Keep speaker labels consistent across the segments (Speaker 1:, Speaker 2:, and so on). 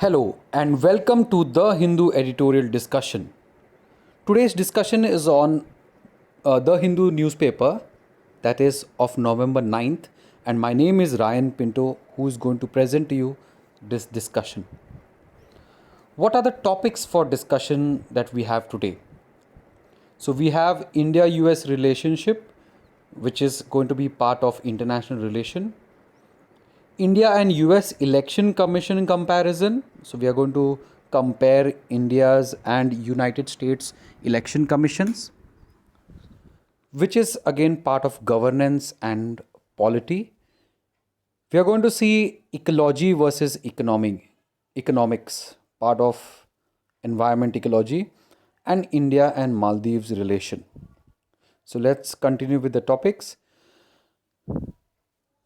Speaker 1: Hello and welcome to the Hindu editorial discussion. Today's discussion is on the Hindu newspaper that is of November 9th, and my name is Ryan Pinto, who is going to present to you this discussion. What are the topics for discussion that we have today? So we have India US relationship, which is going to be part of international relation. India and US election commission comparison. So we are going to compare India's and United States election commissions, which is again part of governance and polity. We are going to see ecology versus economics, part of environment ecology, and India and Maldives relation. So let's continue with the topics.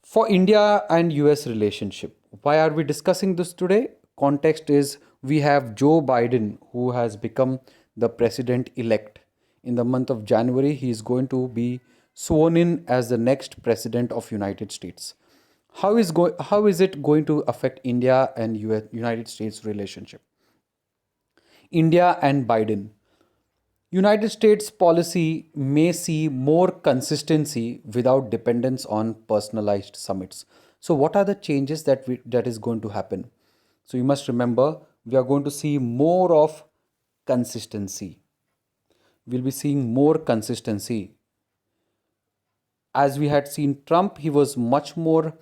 Speaker 1: For India and US relationship, why are we discussing this today? Context is we have Joe Biden, who has become the president elect. In the month of January, he is going to be sworn in as the next president of United States. How is it going to affect India and United States relationship? India and Biden. United States policy may see more consistency without dependence on personalized summits. So, what are the changes that is going to happen? So, you must remember we are going to see more of consistency. We'll be seeing more consistency. As we had seen Trump, he was much more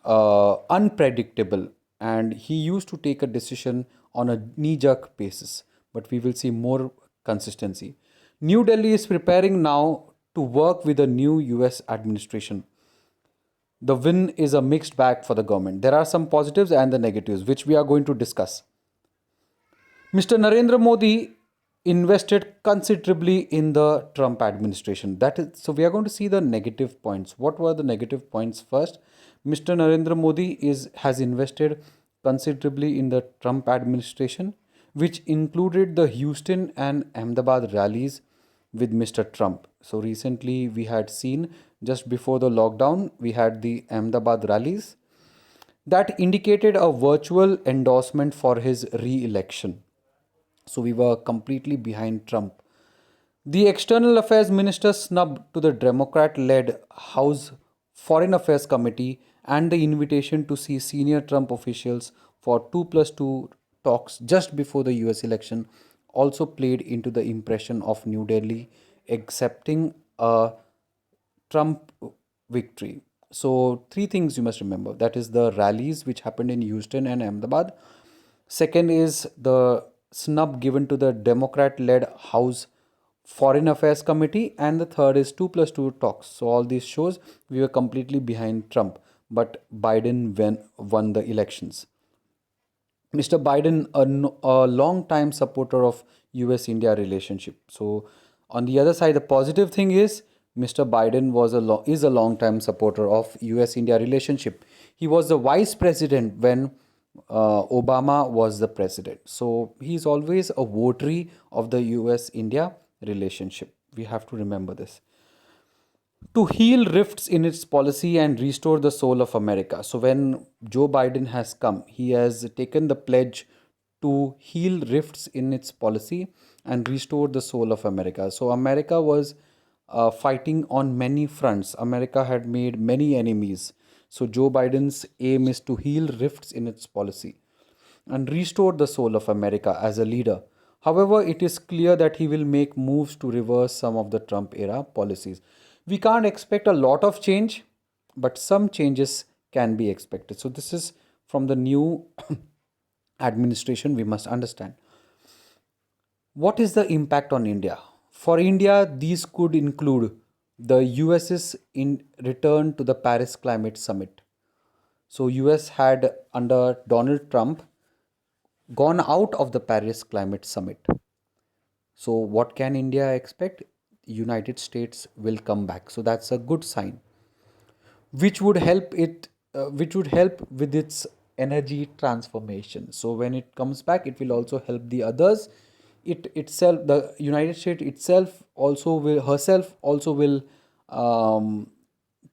Speaker 1: unpredictable and he used to take a decision on a knee jerk basis. But we will see more consistency. New Delhi is preparing now to work with the new US administration. The win is a mixed bag for the government. There are some positives and the negatives, which we are going to discuss. Mr. Narendra Modi invested considerably in the Trump administration. That is, so we are going to see the negative points. What were the negative points first? Mr. Narendra Modi has invested considerably in the Trump administration, which included the Houston and Ahmedabad rallies with Mr. Trump. So recently we had seen just before the lockdown, we had the Ahmedabad rallies that indicated a virtual endorsement for his re-election. So we were completely behind Trump. The External Affairs Minister snubbed to the Democrat led House Foreign Affairs Committee and the invitation to see senior Trump officials for 2+2 talks just before the US election also played into the impression of New Delhi accepting a Trump victory. So, three things you must remember, that is the rallies which happened in Houston and Ahmedabad. Second is the snub given to the Democrat led House Foreign Affairs Committee. And the third is 2+2 talks. So, all these shows we were completely behind Trump, but Biden won the elections. Mr. Biden, a long time supporter of US India relationship. So, on the other side, the positive thing is Mr. Biden is a long time supporter of US India relationship. He was the vice president when Obama was the president. So, he's always a votary of the US India relationship. We have to remember this to heal rifts in its policy and restore the soul of America. So, when Joe Biden has come, he has taken the pledge to heal rifts in its policy and restore the soul of America. So, America was fighting on many fronts. America had made many enemies. So, Joe Biden's aim is to heal rifts in its policy and restore the soul of America as a leader. However, it is clear that he will make moves to reverse some of the Trump era policies. We can't expect a lot of change, but some changes can be expected. So, this is from the new administration, we must understand. What is the impact on India? For India, these could include the US's in return to the Paris Climate Summit. So, US had under Donald Trump gone out of the Paris Climate Summit. So, what can India expect? United States will come back. So, that's a good sign, which would help with its energy transformation. So, when it comes back, it will also help the others. It itself, the United States itself, also will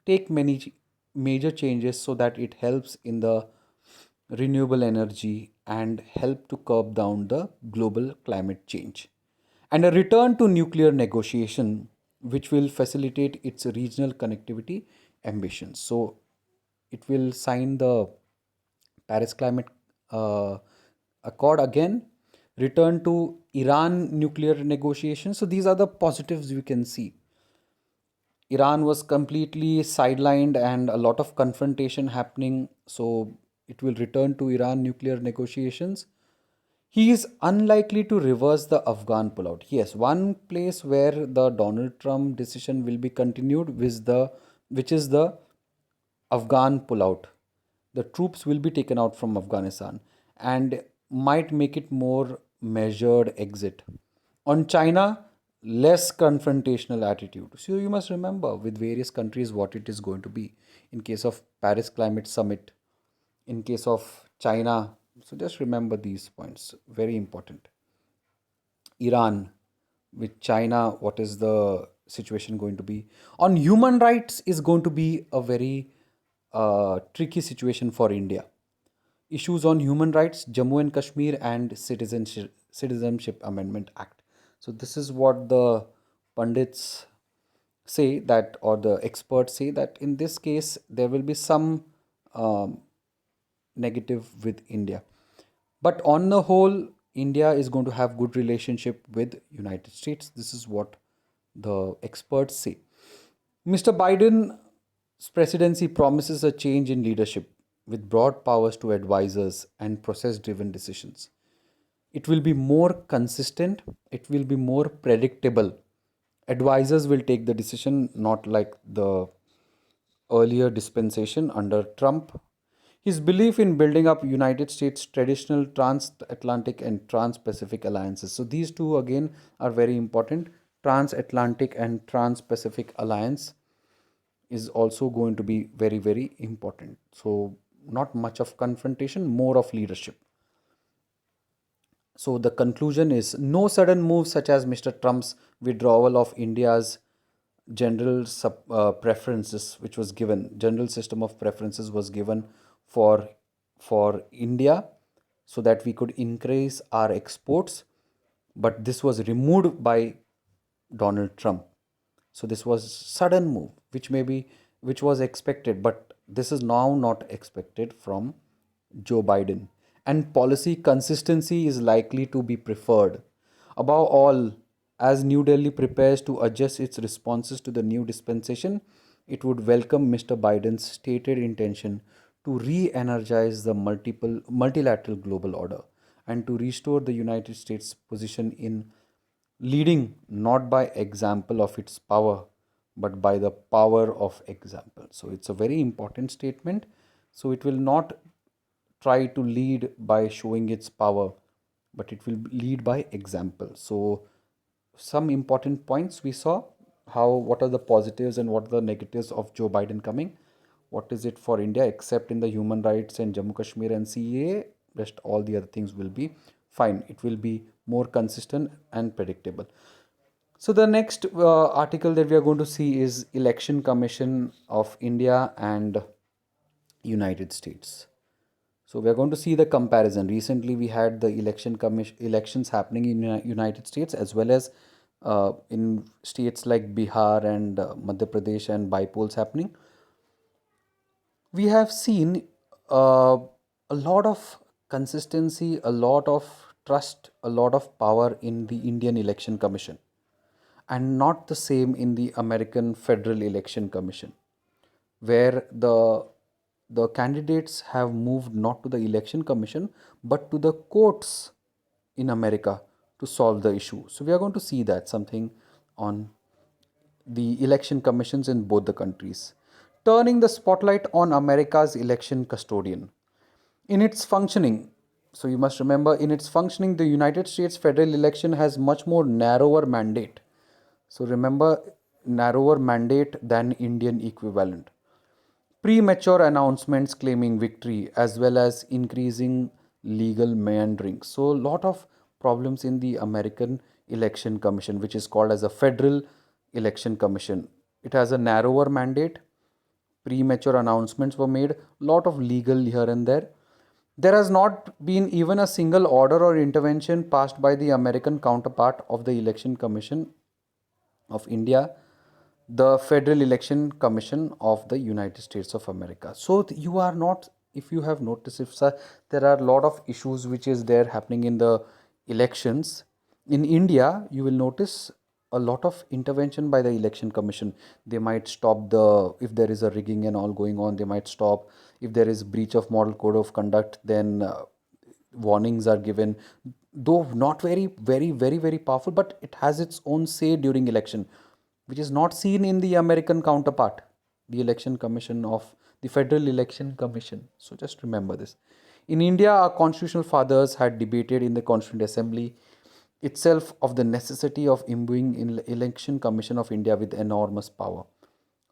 Speaker 1: take many major changes so that it helps in the renewable energy, and help to curb down the global climate change. And a return to nuclear negotiation, which will facilitate its regional connectivity ambitions. So it will sign the Paris Climate uh, Accord again, return to Iran nuclear negotiations. So these are the positives we can see. Iran was completely sidelined and a lot of confrontation happening. So it will return to Iran nuclear negotiations. He is unlikely to reverse the Afghan pullout. Yes, one place where the Donald Trump decision will be continued which is the Afghan pullout. The troops will be taken out from Afghanistan and might make it more measured exit. On China, less confrontational attitude. So you must remember with various countries what it is going to be in case of Paris Climate Summit, in case of China. So just remember these points, very important. Iran, with China, what is the situation going to be? On human rights is going to be a very tricky situation for India. Issues on human rights, Jammu and Kashmir, and Citizenship Amendment Act. So this is what the pundits say that, or the experts say that in this case there will be some um, negative with India. But on the whole, India is going to have good relationship with United States. This is what the experts say. Mr. Biden's presidency promises a change in leadership with broad powers to advisors and process driven decisions. It will be more consistent, it will be more predictable. Advisors will take the decision, not like the earlier dispensation under Trump. His belief in building up United States traditional transatlantic and trans-Pacific alliances. So these two again are very important. Transatlantic and trans-Pacific alliance is also going to be very, very important. So not much of confrontation, more of leadership. So the conclusion is no sudden move such as Mr. Trump's withdrawal of India's preferences, which was given, general system of preferences was given for India so that we could increase our exports, but this was removed by Donald Trump. So this was sudden move, which was expected, but this is now not expected from Joe Biden. And policy consistency is likely to be preferred. Above all, as New Delhi prepares to adjust its responses to the new dispensation, it would welcome Mr. Biden's stated intention to re energize the multilateral global order and to restore the United States' position in leading not by example of its power but by the power of example. So it's a very important statement. So it will not try to lead by showing its power, but it will lead by example. So some important points we saw, how what are the positives and what are the negatives of Joe Biden coming. What is it for India except in the human rights and Jammu Kashmir and CAA? Rest all the other things will be fine. It will be more consistent and predictable. So the next article that we are going to see is Election Commission of India and United States. So we are going to see the comparison. Recently, we had the elections happening in United States as well as in states like Bihar and Madhya Pradesh and bypolls happening. We have seen a lot of consistency, a lot of trust, a lot of power in the Indian Election Commission, and not the same in the American Federal Election Commission, where the candidates have moved not to the election commission but to the courts in America to solve the issue. So we are going to see that something on the election commissions in both the countries, turning the spotlight on America's election custodian. In its functioning, so you must remember, in its functioning, the United States federal election has much more narrower mandate. So remember, narrower mandate than Indian equivalent. Premature announcements claiming victory as well as increasing legal meandering. So a lot of problems in the American election commission, which is called as a federal election commission. It has a narrower mandate. Premature announcements were made, lot of legal here and there. There has not been even a single order or intervention passed by the American counterpart of the Election Commission of India, the Federal Election Commission of the United States of America. So you are not, if you have noticed, if sir, there are a lot of issues which is there happening in the elections in India, you will notice a lot of intervention by the Election Commission. They might stop the, if there is a rigging and all going on, they might stop. If there is breach of model code of conduct, then warnings are given, though not very powerful, but it has its own say during election, which is not seen in the American counterpart, the election commission of the Federal Election Commission. So just remember this. In India, our constitutional fathers had debated in the Constituent Assembly itself of the necessity of imbuing in election commission of India with enormous power,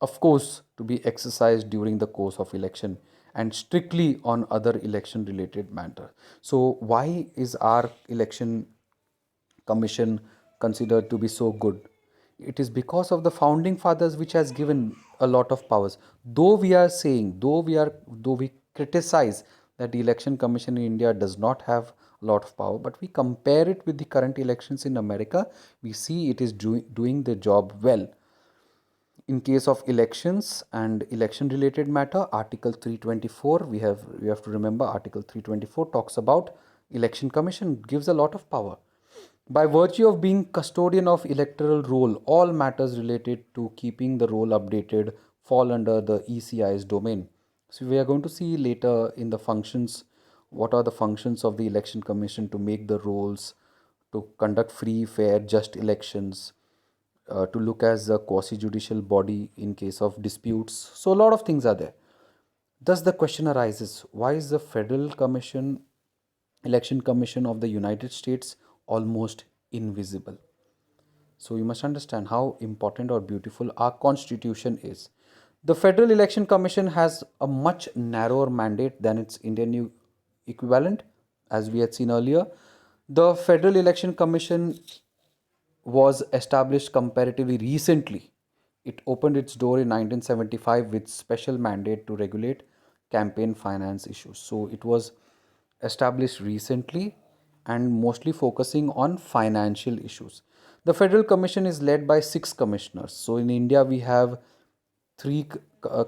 Speaker 1: of course, to be exercised during the course of election and strictly on other election related matter. So why is our election commission considered to be so good? It is because of the founding fathers, which has given a lot of powers. Though we are saying, though we criticize that the election commission in India does not have a lot of power, but we compare it with the current elections in America, we see it is doing the job well. In case of elections and election related matter, Article 324, we have to remember, Article 324 talks about election commission, gives a lot of power. By virtue of being custodian of electoral roll, all matters related to keeping the roll updated fall under the ECI's domain. So we are going to see later in the functions, what are the functions of the election commission: to make the rolls, to conduct free, fair, just elections, to look as a quasi-judicial body in case of disputes. So a lot of things are there. Thus the question arises, why is the Federal Commission, Election Commission of the United States almost invisible? So you must understand how important or beautiful our constitution is. The Federal Election Commission has a much narrower mandate than its Indian equivalent, as we had seen earlier. The Federal Election Commission was established comparatively recently. It opened its door in 1975 with special mandate to regulate campaign finance issues. So it was established recently and mostly focusing on financial issues. The Federal Commission is led by 6 commissioners. So in India, we have three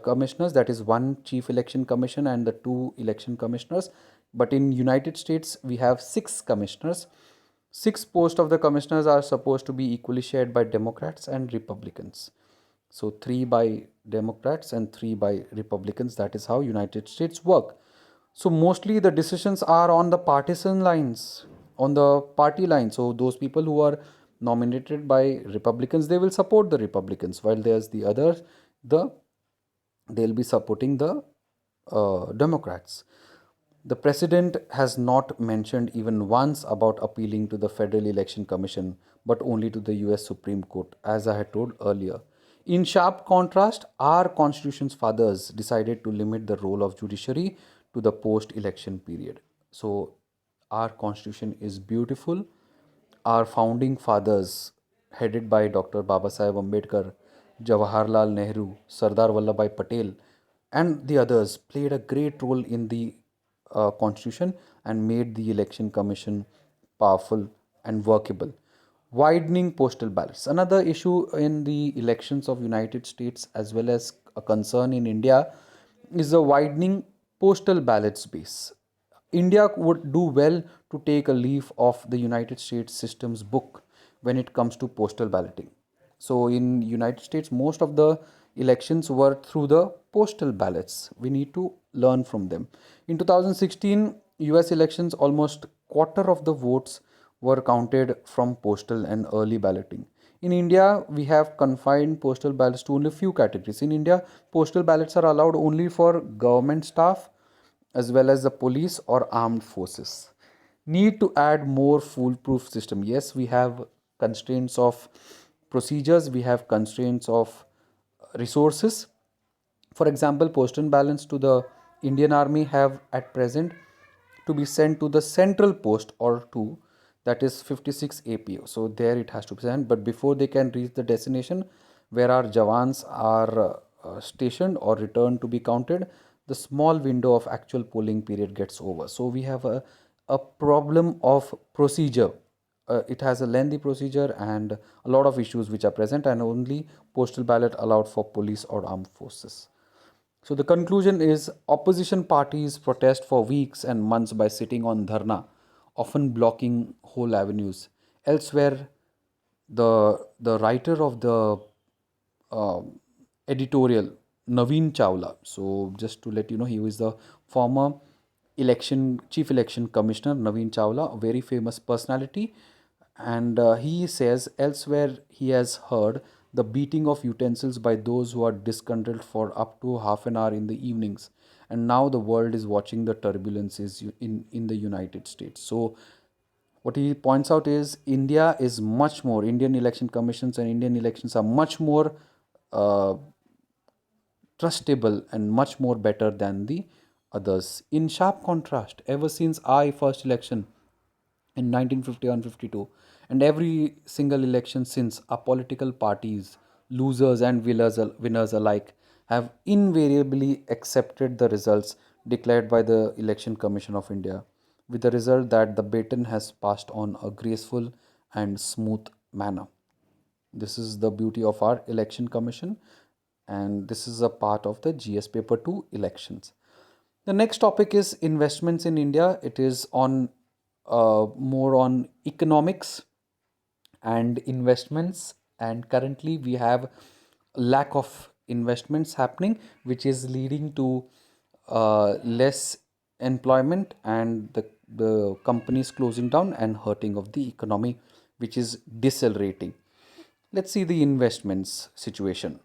Speaker 1: commissioners, that is one chief election commission and the two election commissioners. But in United States, we have 6 commissioners. 6 posts of the commissioners are supposed to be equally shared by Democrats and Republicans. So 3 by Democrats and 3 by Republicans. That is how United States work. So mostly the decisions are on the partisan lines, on the party line. So those people who are nominated by Republicans, they will support the Republicans, while there's the others, the they'll be supporting the Democrats. The president has not mentioned even once about appealing to the Federal Election Commission, but only to the US Supreme Court, as I had told earlier. In sharp contrast, our constitution's fathers decided to limit the role of judiciary to the post-election period. So our constitution is beautiful. Our founding fathers, headed by Dr. Babasaheb Ambedkar, Jawaharlal Nehru, Sardar Vallabhbhai Patel, and the others, played a great role in the constitution and made the election commission powerful and workable. Widening postal ballots. Another issue in the elections of United States, as well as a concern in India, is the widening postal ballot space. India would do well to take a leaf of the United States system's book when it comes to postal balloting. So in United States, most of the elections were through the postal ballots. We need to learn from them. In 2016 US elections, almost quarter of the votes were counted from postal and early balloting. In India, we have confined postal ballots to only few categories. In India, postal ballots are allowed only for government staff as well as the police or armed forces. Need to add more foolproof system. Yes, we have constraints of procedures, we have constraints of resources. For example, postal ballots to the Indian Army have at present to be sent to the central post or two, that is 56 APO. So there it has to be sent, but before they can reach the destination where our Jawans are stationed or returned to be counted, the small window of actual polling period gets over. So we have a problem of procedure. It has a lengthy procedure and a lot of issues which are present, and only postal ballot allowed for police or armed forces. So the conclusion is opposition parties protest for weeks and months by sitting on dharna, often blocking whole avenues. Elsewhere, the writer of the editorial, Naveen Chawla. So just to let you know, he was the former chief election commissioner, Naveen Chawla, a very famous personality. And he says elsewhere he has heard the beating of utensils by those who are disgruntled for up to half an hour in the evenings. And now the world is watching the turbulences in the United States. So what he points out is India is much more, Indian election commissions and Indian elections are much more uh, trustable and much more better than the others. In sharp contrast, ever since I first election in 1951 52 and every single election since, our political parties, losers and winners alike, have invariably accepted the results declared by the Election Commission of India, with the result that the baton has passed on a graceful and smooth manner. This is the beauty of our election commission, and this is a part of the GS paper 2 elections. The next topic is investments in India. It is on more on economics and investments, and currently we have lack of investments happening, which is leading to less employment and the companies closing down and hurting of the economy, which is decelerating. Let's see the investments situation.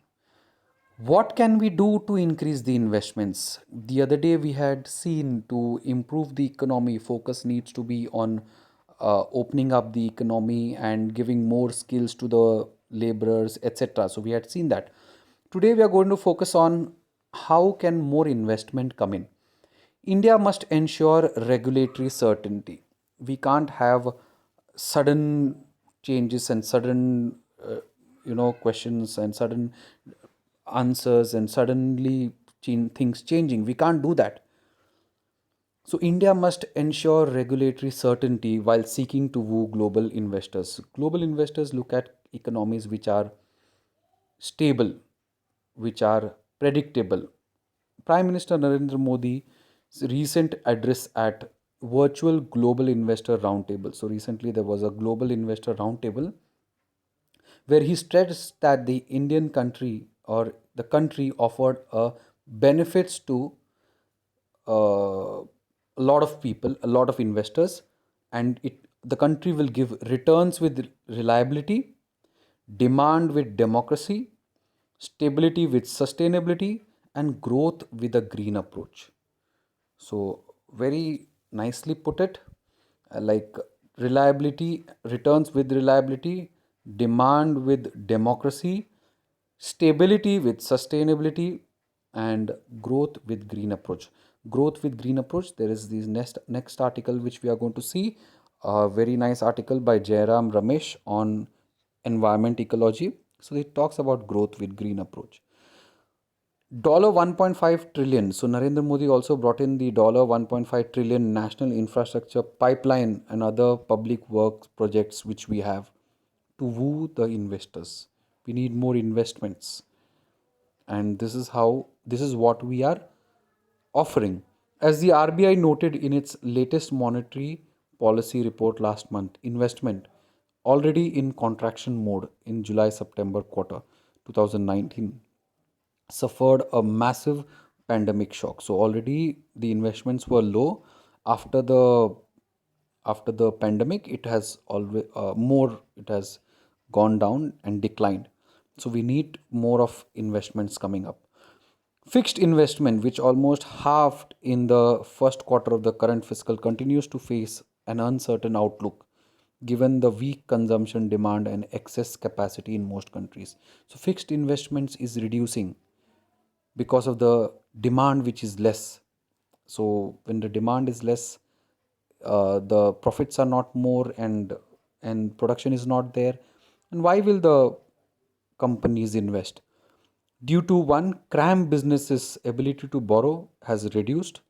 Speaker 1: What can we do to increase the investments? The other day we had seen, to improve the economy, focus needs to be on opening up the economy and giving more skills to the laborers, etc. So we had seen that. Today we are going to focus on how can more investment come in. India must ensure regulatory certainty. We can't have sudden changes and sudden, questions and sudden answers and suddenly things changing. We can't do that. So India must ensure regulatory certainty while seeking to woo global investors. Global investors look at economies which are stable, which are predictable. Prime Minister Narendra Modi's recent address at virtual global investor roundtable. So recently there was a global investor roundtable where he stressed that the Indian country or the country offered benefits to a lot of people, a lot of investors, and the country will give returns with reliability, demand with democracy, stability with sustainability, and growth with a green approach. So, very nicely put it, like reliability, returns with reliability, demand with democracy, stability with sustainability, and growth with green approach. Growth with green approach, there is this next article which we are going to see, a very nice article by Jairam Ramesh on environment ecology. So it talks about growth with green approach. Dollar 1.5 trillion. So Narendra Modi also brought in the dollar 1.5 trillion national infrastructure pipeline and other public works projects which we have to woo the investors. We need more investments, and this is what we are offering. As the RBI noted in its latest monetary policy report last month, investment already in contraction mode in July September quarter 2019 suffered a massive pandemic shock. So already the investments were low after the pandemic. It has always more. It has gone down and declined. So we need more of investments coming up. Fixed investment, which almost halved in the first quarter of the current fiscal, continues to face an uncertain outlook given the weak consumption demand and excess capacity in most countries. So fixed investments is reducing because of the demand which is less. So when the demand is less, the profits are not more, and production is not there. And why will the companies invest? Due to one, cram businesses' ability to borrow has reduced.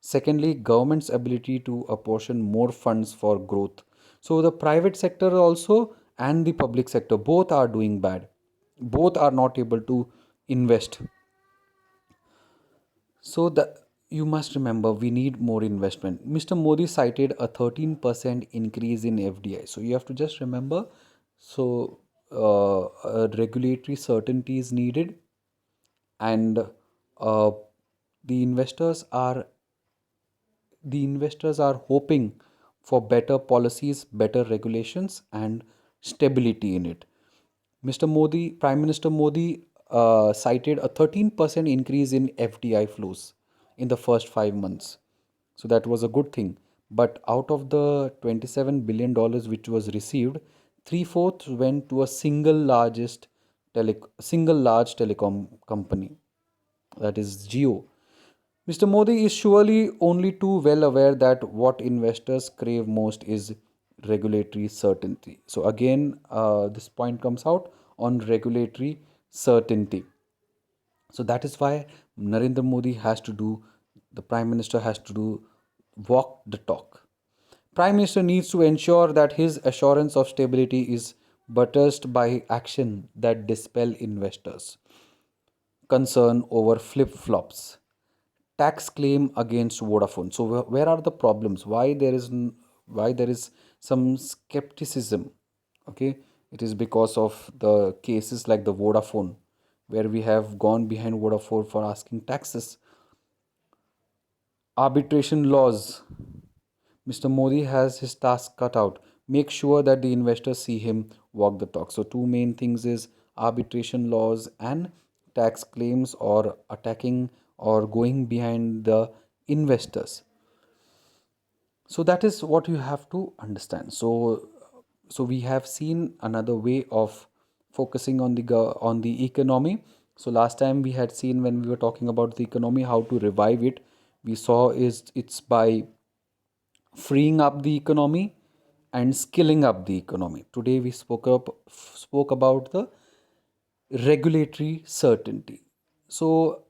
Speaker 1: Secondly, government's ability to apportion more funds for growth. So the private sector also and the public sector both are doing bad. Both are not able to invest. So the you must remember we need more investment. Mr. Modi cited a 13% increase in FDI. So you have to just remember. So regulatory certainty is needed, and uh, the investors are the investors are hoping for better policies, better regulations, and stability in it. Mr. Modi, Prime Minister Modi, cited a 13% increase in FDI flows in the first 5 months. So that was a good thing. But out of the $27 billion which was received, three-fourths went to a single large telecom company, that is Geo. Mr. Modi is surely only too well aware that what investors crave most is regulatory certainty. So, again, this point comes out on regulatory certainty. So, that is why Narendra Modi has to do, the Prime Minister has to do, walk the talk. Prime Minister needs to ensure that his assurance of stability is buttressed by action that dispel investors' concern over flip flops. Tax claim against Vodafone. So where are the problems? Why there is some skepticism? Okay, it is because of the cases like the Vodafone, where we have gone behind Vodafone for asking taxes. Arbitration laws. Mr. Modi has his task cut out. Make sure that the investors see him walk the talk. So two main things is arbitration laws and tax claims, or attacking or going behind the investors. So that is what you have to understand. So we have seen another way of focusing on on the economy. So last time we had seen, when we were talking about the economy, how to revive it, we saw is it's by freeing up the economy and skilling up the economy. Today we spoke about the regulatory certainty. So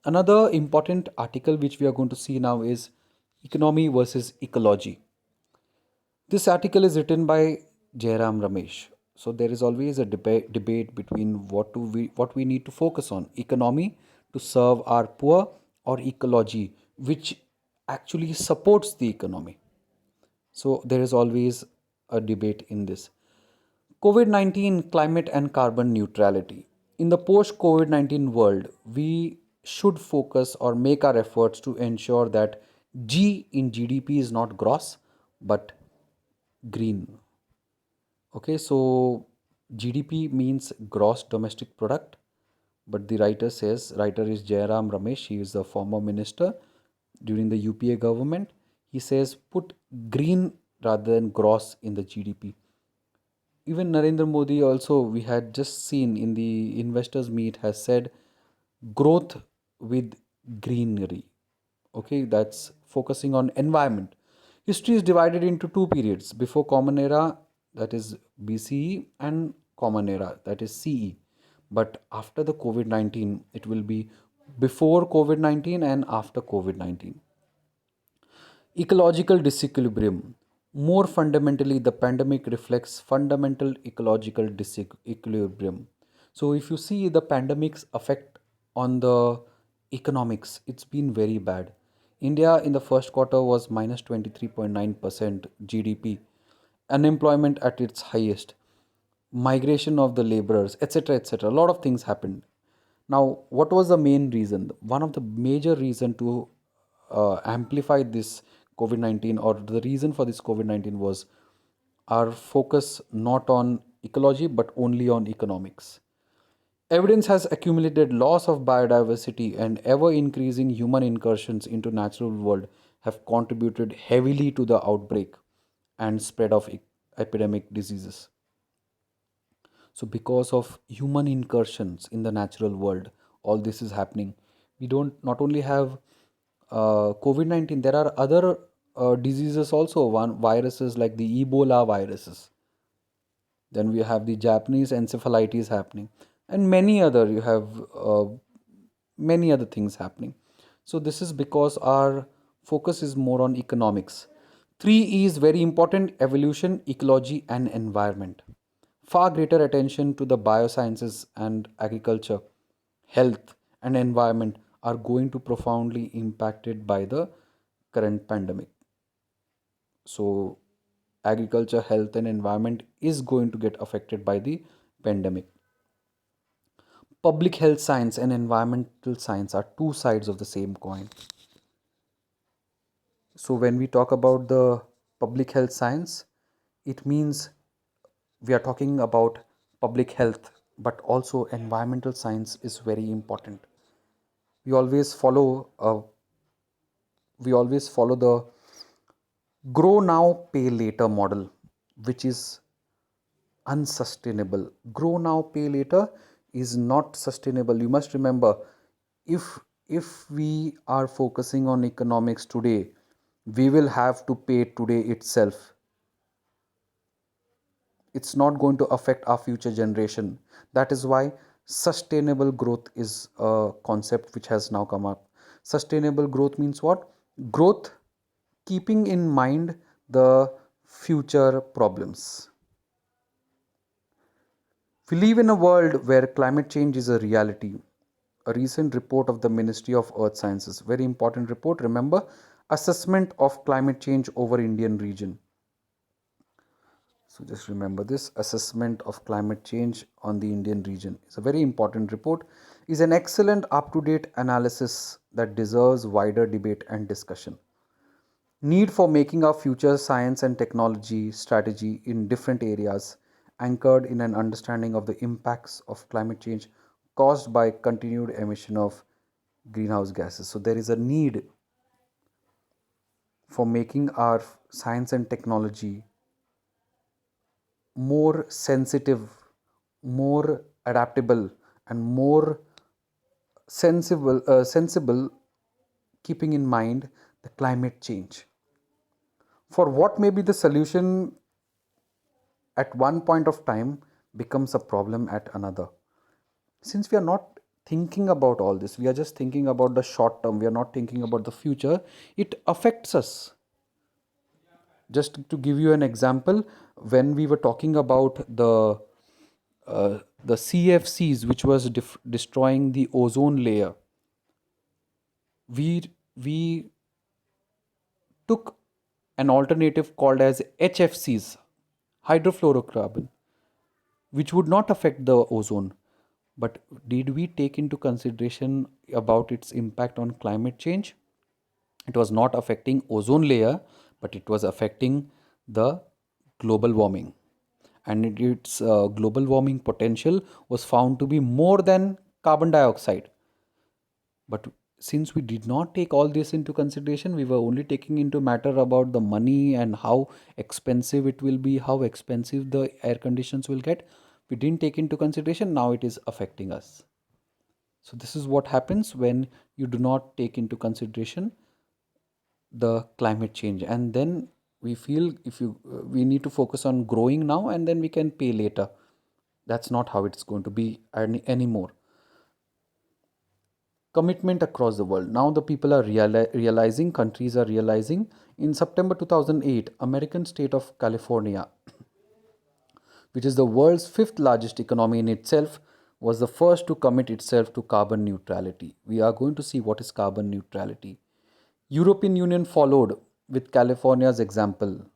Speaker 1: another important article which we are going to see now is economy versus ecology. This article is written by Jairam Ramesh. So there is always a debate between what we need to focus on: economy to serve our poor, or ecology, which actually supports the economy. So there is always a debate in this. COVID 19, climate and carbon neutrality. In the post COVID 19 world, we should focus or make our efforts to ensure that G in GDP is not gross but green. Okay, so GDP means gross domestic product, but the writer is Jairam Ramesh. He is the former minister during the UPA government. He says put green rather than gross in the GDP. Even Narendra Modi also, we had just seen in the investors meet, has said growth with greenery. Okay, that's focusing on environment. History is divided into two periods: before Common Era, that is BCE, and Common Era, that is CE. But after the COVID 19, it will be before COVID 19 and after COVID 19. Ecological disequilibrium. More fundamentally, the pandemic reflects fundamental ecological disequilibrium. So, if you see the pandemic's effect on the economics, it's been very bad. India in the first quarter was minus 23.9% GDP, unemployment at its highest, migration of the laborers, etc., etc. A lot of things happened. Now, what was the main reason? One of the major reason to amplify this COVID 19, or the reason for this COVID 19, was our focus not on ecology but only on economics. Evidence has accumulated loss of biodiversity and ever increasing human incursions into natural world have contributed heavily to the outbreak and spread of epidemic diseases. So, because of human incursions in the natural world, all this is happening. We don't not only have COVID 19, there are other diseases also, one viruses like the Ebola viruses. Then we have the Japanese encephalitis happening. and many other you have many other things happening. So this is because our focus is more on economics. 3 E is very important: evolution, ecology, and environment. Far greater attention to the biosciences and agriculture, health, and environment are going to profoundly impacted by the current pandemic. So agriculture, health, and environment is going to get affected by the pandemic. Public health science and environmental science are two sides of the same coin. So when we talk about the public health science, it means we are talking about public health, but also environmental science is very important. We always follow the grow now, pay later model, which is unsustainable. Grow now, pay later is not sustainable. You must remember, if we are focusing on economics today, we will have to pay today itself. It's not going to affect our future generation. That is why sustainable growth is a concept which has now come up. Sustainable growth means what? Growth keeping in mind the future problems. We live in a world where climate change is a reality. A recent report of the Ministry of Earth Sciences, very important report, remember, assessment of climate change over Indian region. So just remember this assessment of climate change on the Indian region. It's a very important report, is an excellent up-to-date analysis that deserves wider debate and discussion. Need for making our future science and technology strategy in different areas anchored in an understanding of the impacts of climate change caused by continued emission of greenhouse gases. So there is a need for making our science and technology more sensitive, more adaptable, and more sensible, keeping in mind the climate change. For what may be the solution at one point of time becomes a problem at another. Since we are not thinking about all this, we are just thinking about the short term, we are not thinking about the future, it affects us. Just to give you an example, when we were talking about the CFCs, which was destroying the ozone layer, we took an alternative called as HFCs, hydrofluorocarbon, which would not affect the ozone. But did we take into consideration about its impact on climate change? It was not affecting ozone layer, but it was affecting the global warming. And its global warming potential was found to be more than carbon dioxide. But since we did not take all this into consideration, we were only taking into matter about the money and how expensive it will be, how expensive the air conditions will get. We didn't take into consideration. Now it is affecting us. So this is what happens when you do not take into consideration the climate change, and then we feel if you we need to focus on growing now and then we can pay later. That's not how it's going to be anymore. Commitment across the world. Now the people are realizing, countries are realizing. In September 2008, American state of California, which is the world's fifth largest economy in itself, was the first to commit itself to carbon neutrality. We are going to see what is carbon neutrality. European Union followed with California's example.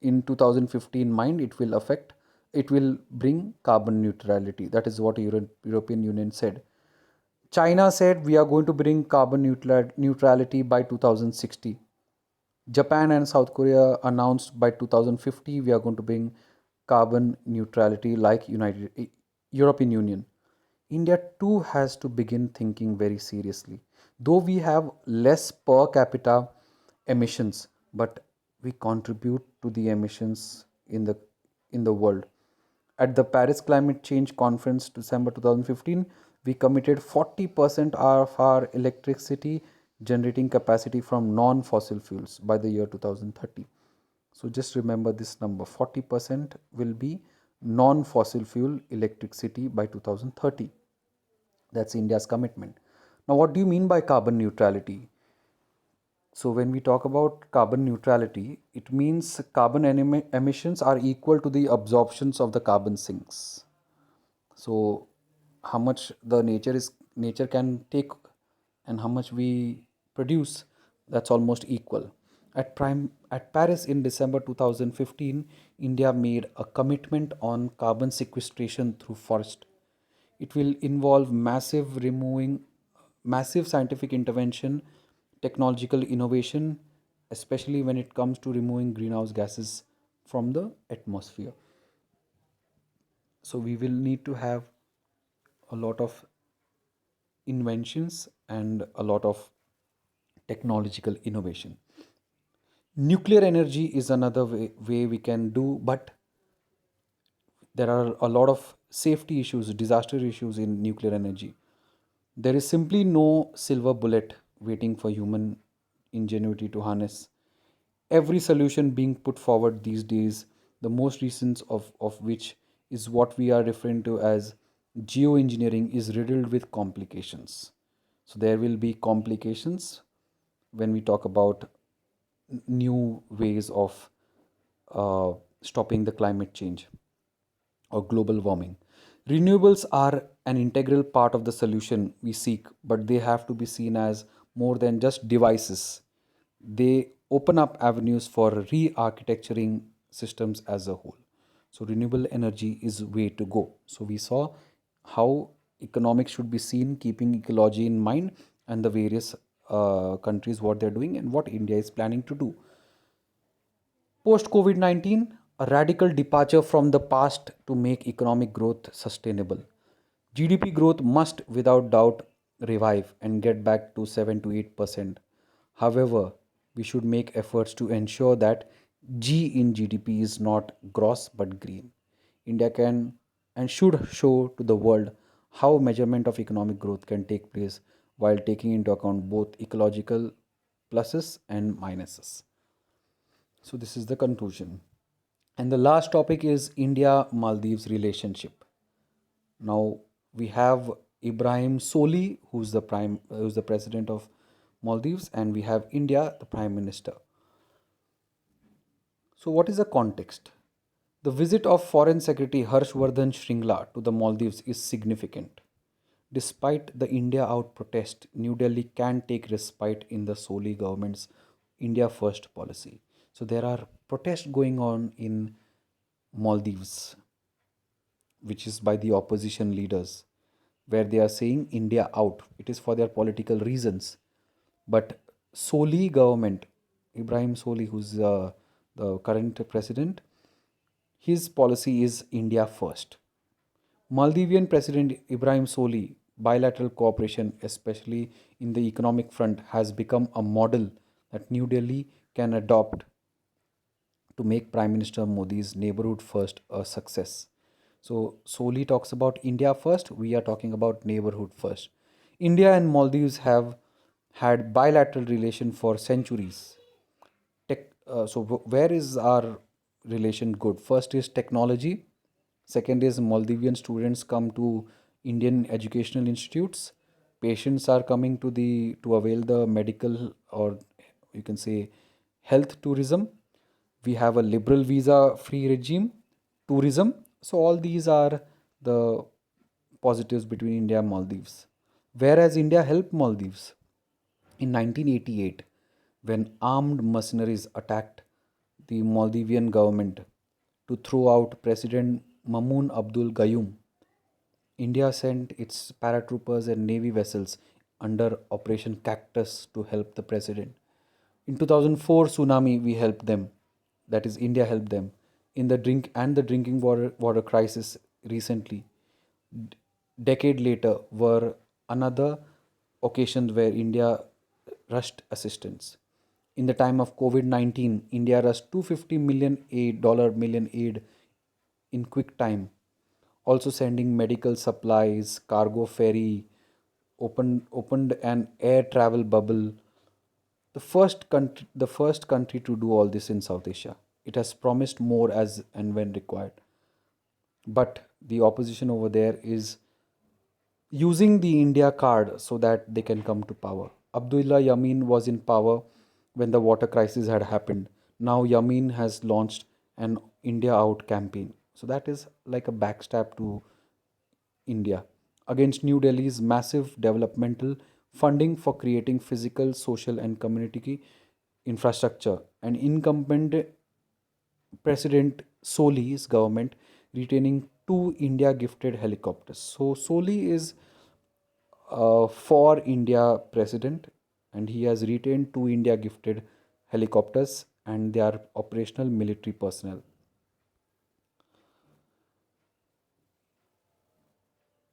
Speaker 1: In 2015 mind, it will bring carbon neutrality. That is what European Union said. China said we are going to bring carbon neutrality by 2060. Japan and South Korea announced by 2050 we are going to bring carbon neutrality like European Union. India too has to begin thinking very seriously. Though we have less per capita emissions, but we contribute to the emissions in the world. At the Paris Climate Change Conference, December 2015, we committed 40% of our electricity generating capacity from non-fossil fuels by the year 2030. So just remember this number, 40% will be non fossil fuel electricity by 2030. That's India's commitment. Now, what do you mean by carbon neutrality? So, when we talk about carbon neutrality, it means emissions are equal to the absorptions of the carbon sinks. So, how much the nature can take and how much we produce, that's almost equal. At Paris in December 2015, India made a commitment on carbon sequestration through forest. It will involve massive scientific intervention, technological innovation, especially when it comes to removing greenhouse gases from the atmosphere. So we will need to have a lot of inventions and a lot of technological innovation. Nuclear energy is another way we can do, but there are a lot of safety issues, disaster issues in nuclear energy. There is simply no silver bullet waiting for human ingenuity to harness. Every solution being put forward these days, the most recent of which is what we are referring to as geoengineering, is riddled with complications. So there will be complications when we talk about new ways of stopping the climate change or global warming. Renewables are an integral part of the solution we seek, but they have to be seen as more than just devices. They open up avenues for re-architecturing systems as a whole. So renewable energy is way to go. So we saw how economics should be seen, keeping ecology in mind, and the various countries what they're doing and what India is planning to do. Post COVID 19, a radical departure from the past to make economic growth sustainable. GDP growth must, without doubt, revive and get back to 7 to 8%. However, we should make efforts to ensure that G in GDP is not gross but green. India can and should show to the world how measurement of economic growth can take place while taking into account both ecological pluses and minuses. So, this is the conclusion. And the last topic is India Maldives relationship. Now we have Ibrahim Soli, who's the president of Maldives, and we have India, the prime minister. So what is the context? The visit of Foreign Secretary Harshvardhan Shringla to the Maldives is significant. Despite the India out protest, New Delhi can take respite in the Soli government's India First policy. So there are protests going on in Maldives, which is by the opposition leaders, where they are saying India out. It is for their political reasons. But Soli government, Ibrahim Soli, who's the current president, his policy is India first. Maldivian President Ibrahim Soli, bilateral cooperation, especially in the economic front, has become a model that New Delhi can adopt to make Prime Minister Modi's neighborhood first a success. So, Soli talks about India first, we are talking about neighborhood first. India and Maldives have had bilateral relation for centuries. Where is our relation good? First is technology. Second is Maldivian students come to Indian educational institutes. Patients are coming to avail the medical, or you can say health tourism. We have a liberal visa free regime, tourism. So all these are the positives between India and Maldives. Whereas India helped Maldives in 1988 when armed mercenaries attacked the Maldivian government to throw out President Mamun Abdul Gayoom. India sent its paratroopers and navy vessels under Operation Cactus to help the president. In 2004 tsunami, we helped them. That is, India helped them in the drinking water crisis recently. Decade later were another occasions where India rushed assistance. In the time of COVID-19, India rushed 250 million aid in quick time, also sending medical supplies, cargo ferry, opened an air travel bubble. The first country to do all this in South Asia. It has promised more as and when required. but the opposition over there is using the India card so that they can come to power. Abdullah Yamin was in power when the water crisis had happened. Now Yamin has launched an India out campaign. So that is like a backstab to India against New Delhi's massive developmental funding for creating physical, social, and community infrastructure. An incumbent President Soli's government retaining two India gifted helicopters. So Soli is for India president, and he has retained two India gifted helicopters, and they are operational military personnel.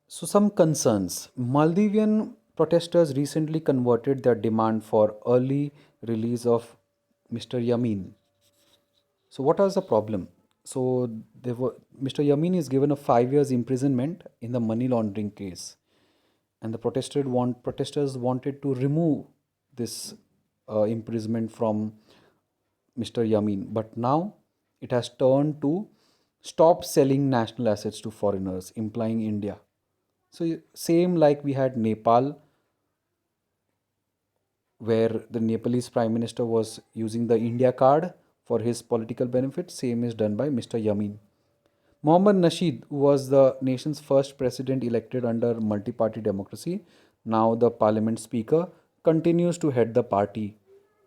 Speaker 1: So, some concerns. Maldivian protesters recently converted their demand for early release of Mr. Yamin. So, what was the problem? So, Mr. Yamin is given a 5 years imprisonment in the money laundering case, and the protesters wanted to remove this imprisonment from Mr. Yamin, but now it has turned to stop selling national assets to foreigners, implying India. So same like we had Nepal, where the Nepalese Prime Minister was using the India card for his political benefit. Same is done by Mr. Yamin. Mohammad Nasheed, who was the nation's first president elected under multi-party democracy, now the parliament speaker, continues to head the party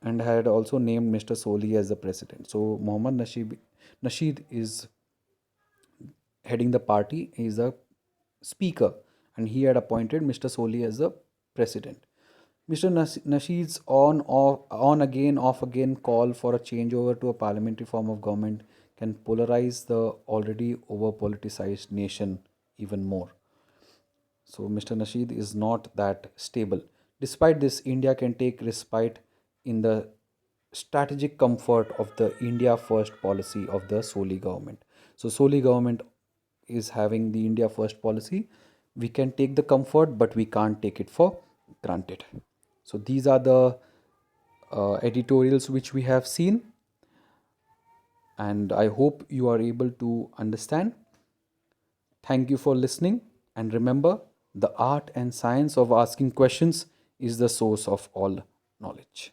Speaker 1: and had also named Mr. Soli as the president. So Nasheed is heading the party. He is a speaker, and he had appointed Mr. Soli as the president. Mr. Nasheed's on again, off again call for a changeover to a parliamentary form of government can polarize the already over politicized nation even more. So Mr. Nasheed is not that stable. Despite this, India can take respite in the strategic comfort of the India first policy of the Soli government. So Soli government is having the India first policy. We can take the comfort, but we can't take it for granted. So these are the editorials which we have seen, and I hope you are able to understand. Thank you for listening, and remember, the art and science of asking questions is the source of all knowledge.